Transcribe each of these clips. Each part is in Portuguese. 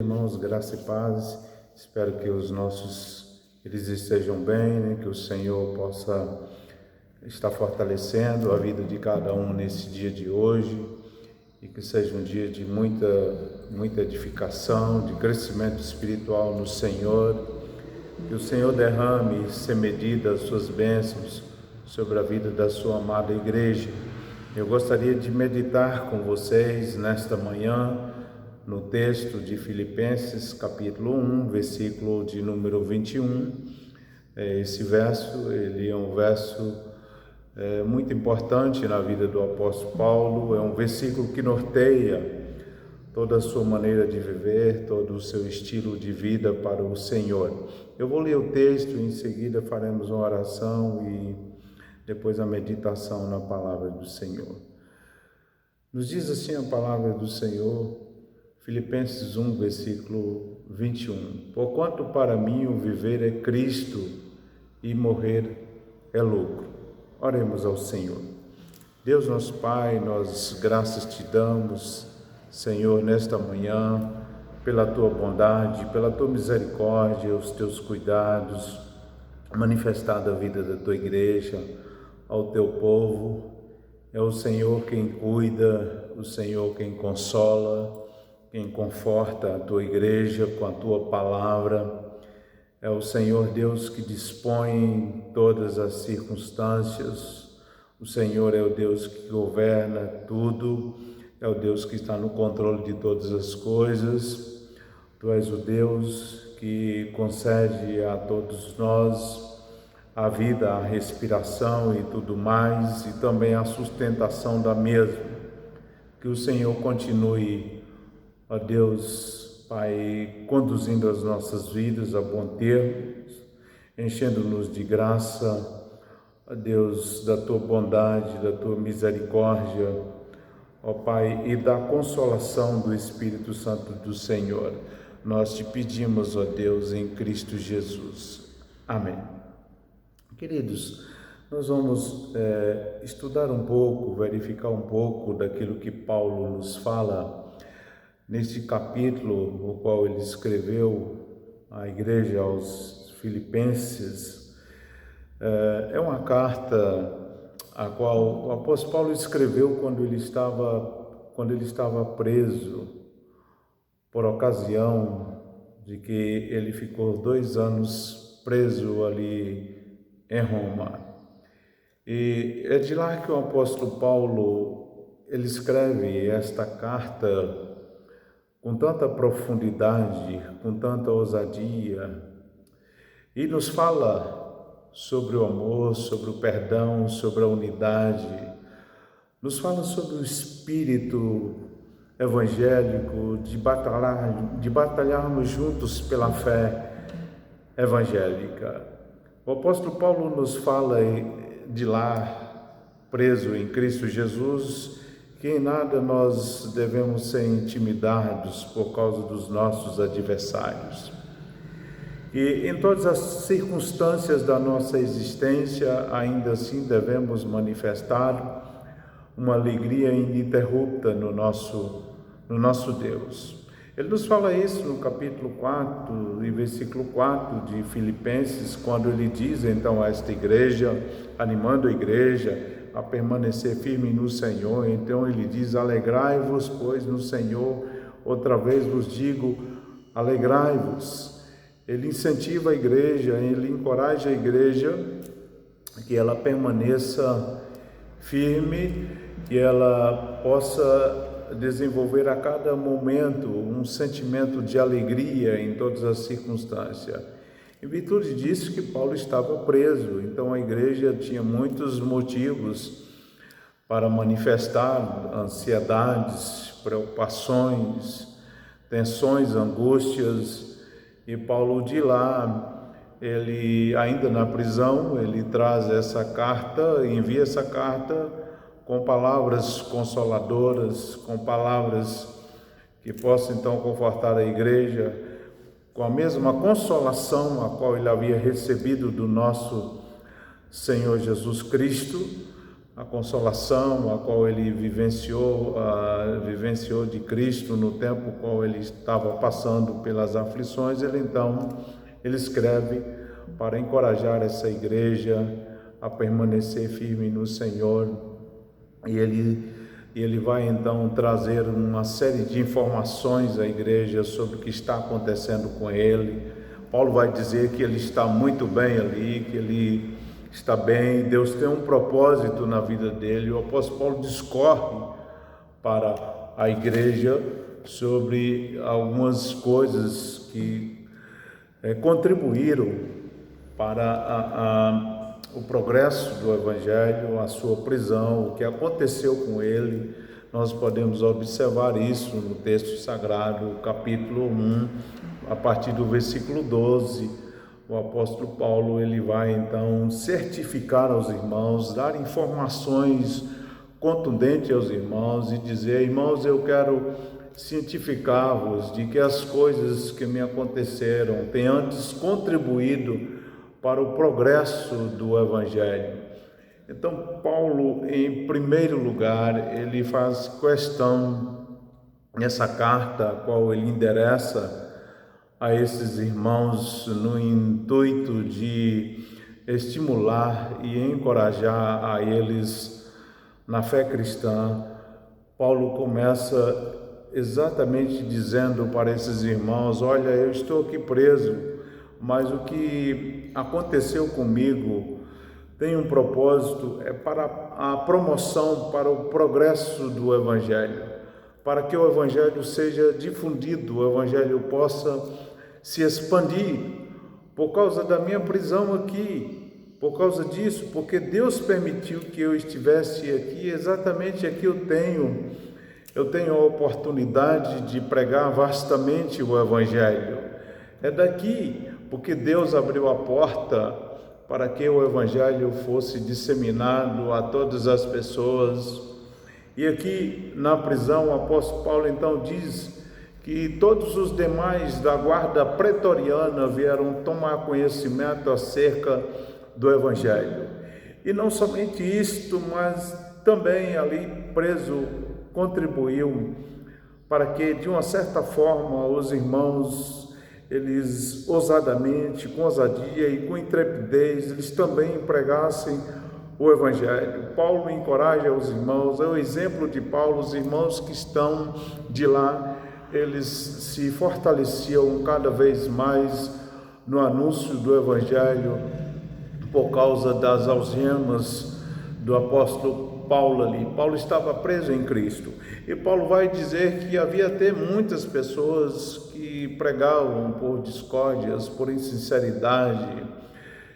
Irmãos, graça e paz. Espero que eles estejam bem, né? Que o Senhor possa estar fortalecendo a vida de cada um nesse dia de hoje e que seja um dia de muita edificação, de crescimento espiritual no Senhor. Que o Senhor derrame sem medida as suas bênçãos sobre a vida da sua amada igreja. Eu gostaria de meditar com vocês nesta manhã no texto de Filipenses, capítulo 1, versículo de número 21. Esse verso, ele é um verso muito importante na vida do apóstolo Paulo, é um versículo que norteia toda a sua maneira de viver, todo o seu estilo de vida para o Senhor. Eu vou ler o texto, em seguida faremos uma oração e depois a meditação na palavra do Senhor. Nos diz assim a palavra do Senhor, Filipenses 1, versículo 21. Porquanto para mim o viver é Cristo e morrer é lucro. Oremos ao Senhor. Deus nosso Pai, nós graças te damos, Senhor, nesta manhã, pela tua bondade, pela tua misericórdia, os teus cuidados, manifestado a vida da tua igreja, ao teu povo. É o Senhor quem cuida, o Senhor quem consola, quem conforta a tua igreja com a tua palavra. É o Senhor Deus que dispõe todas as circunstâncias. O Senhor é o Deus que governa tudo, é o Deus que está no controle de todas as coisas. Tu és o Deus que concede a todos nós a vida, a respiração e tudo mais, e também a sustentação da mesma. Que o Senhor continue, ó Deus, Pai, conduzindo as nossas vidas a bom termo, enchendo-nos de graça, ó Deus, da tua bondade, da tua misericórdia, ó Pai, e da consolação do Espírito Santo do Senhor. Nós te pedimos, ó Deus, em Cristo Jesus. Amém. Queridos, nós vamos estudar um pouco, verificar um pouco daquilo que Paulo nos fala neste capítulo, o qual ele escreveu à igreja aos Filipenses. É uma carta a qual o apóstolo Paulo escreveu quando ele estava preso, por ocasião de que ele ficou 2 anos preso ali em Roma. E é de lá que o apóstolo Paulo, ele escreve esta carta com tanta profundidade, com tanta ousadia, e nos fala sobre o amor, sobre o perdão, sobre a unidade, nos fala sobre o espírito evangélico, de batalharmos juntos pela fé evangélica. O apóstolo Paulo nos fala de lá, preso em Cristo Jesus, que em nada nós devemos ser intimidados por causa dos nossos adversários. E em todas as circunstâncias da nossa existência, ainda assim devemos manifestar uma alegria ininterrupta no nosso Deus. Ele nos fala isso no capítulo 4 e versículo 4 de Filipenses, quando ele diz então a esta igreja, animando a igreja a permanecer firme no Senhor. Então ele diz: alegrai-vos, pois, no Senhor. Outra vez vos digo, alegrai-vos. Ele incentiva a igreja, ele encoraja a igreja que ela permaneça firme, que ela possa desenvolver a cada momento um sentimento de alegria em todas as circunstâncias. Em virtude disso que Paulo estava preso, então a igreja tinha muitos motivos para manifestar ansiedades, preocupações, tensões, angústias, e Paulo de lá, ele ainda na prisão, ele traz essa carta, envia essa carta com palavras consoladoras, com palavras que possam então confortar a igreja, com a mesma consolação a qual ele havia recebido do nosso Senhor Jesus Cristo, a consolação a qual ele vivenciou de Cristo no tempo qual ele estava passando pelas aflições, ele escreve para encorajar essa igreja a permanecer firme no Senhor, e ele vai então trazer uma série de informações à igreja sobre o que está acontecendo com ele. Paulo vai dizer que ele está muito bem ali, que ele está bem, Deus tem um propósito na vida dele. O apóstolo Paulo discorre para a igreja sobre algumas coisas que contribuíram para o progresso do Evangelho, a sua prisão, o que aconteceu com ele. Nós podemos observar isso no texto sagrado, capítulo 1, a partir do versículo 12. O apóstolo Paulo ele vai então certificar aos irmãos, dar informações contundentes aos irmãos e dizer: irmãos, eu quero cientificar-vos de que as coisas que me aconteceram têm antes contribuído para o progresso do Evangelho. Então Paulo, em primeiro lugar, ele faz questão nessa carta a qual ele endereça a esses irmãos no intuito de estimular e encorajar a eles na fé cristã. Paulo começa exatamente dizendo para esses irmãos: olha, eu estou aqui preso, mas o que aconteceu comigo tem um propósito, é para a promoção, para o progresso do Evangelho, para que o Evangelho seja difundido, o Evangelho possa se expandir. Por causa da minha prisão aqui, por causa disso, porque Deus permitiu que eu estivesse aqui, exatamente aqui eu tenho a oportunidade de pregar vastamente o Evangelho. É daqui, porque Deus abriu a porta para que o Evangelho fosse disseminado a todas as pessoas. E aqui na prisão o apóstolo Paulo então diz que todos os demais da guarda pretoriana vieram tomar conhecimento acerca do Evangelho. E não somente isto, mas também ali preso contribuiu para que, de uma certa forma, os irmãos, eles ousadamente, com ousadia e com intrepidez, eles também pregassem o Evangelho. Paulo encoraja os irmãos, é o exemplo de Paulo, os irmãos que estão de lá, eles se fortaleciam cada vez mais no anúncio do Evangelho por causa das algemas do apóstolo Paulo ali. Paulo estava preso em Cristo e Paulo vai dizer que havia até muitas pessoas que pregavam por discórdias, por insinceridade,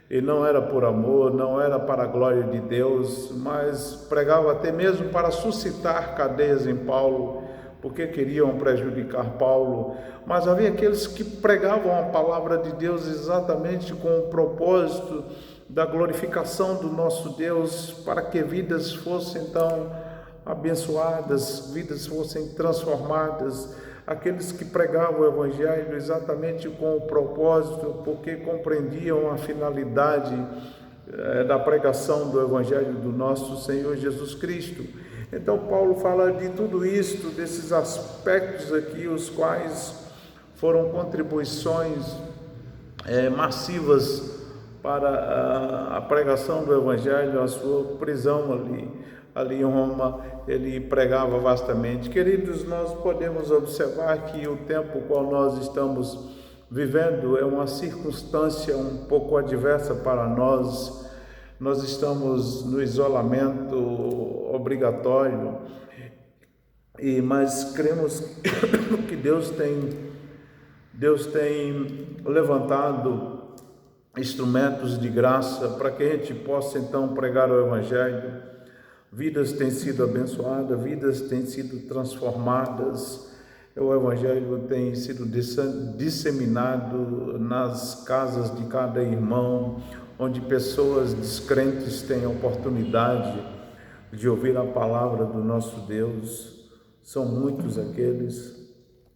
e não era por amor, não era para a glória de Deus, mas pregava até mesmo para suscitar cadeias em Paulo, porque queriam prejudicar Paulo. Mas havia aqueles que pregavam a palavra de Deus exatamente com o propósito da glorificação do nosso Deus, para que vidas fossem então abençoadas, vidas fossem transformadas. Aqueles que pregavam o Evangelho exatamente com o propósito, porque compreendiam a finalidade da pregação do Evangelho do nosso Senhor Jesus Cristo. Então Paulo fala de tudo isto, desses aspectos aqui, os quais foram contribuições massivas para a pregação do Evangelho, a sua prisão ali em Roma, ele pregava vastamente. Queridos, nós podemos observar que o tempo qual nós estamos vivendo é uma circunstância um pouco adversa para nós. Nós estamos no isolamento obrigatório, mas cremos que Deus tem levantado instrumentos de graça para que a gente possa então pregar o Evangelho. Vidas têm sido abençoadas, vidas têm sido transformadas, o Evangelho tem sido disseminado nas casas de cada irmão, onde pessoas descrentes têm a oportunidade de ouvir a palavra do nosso Deus. São muitos aqueles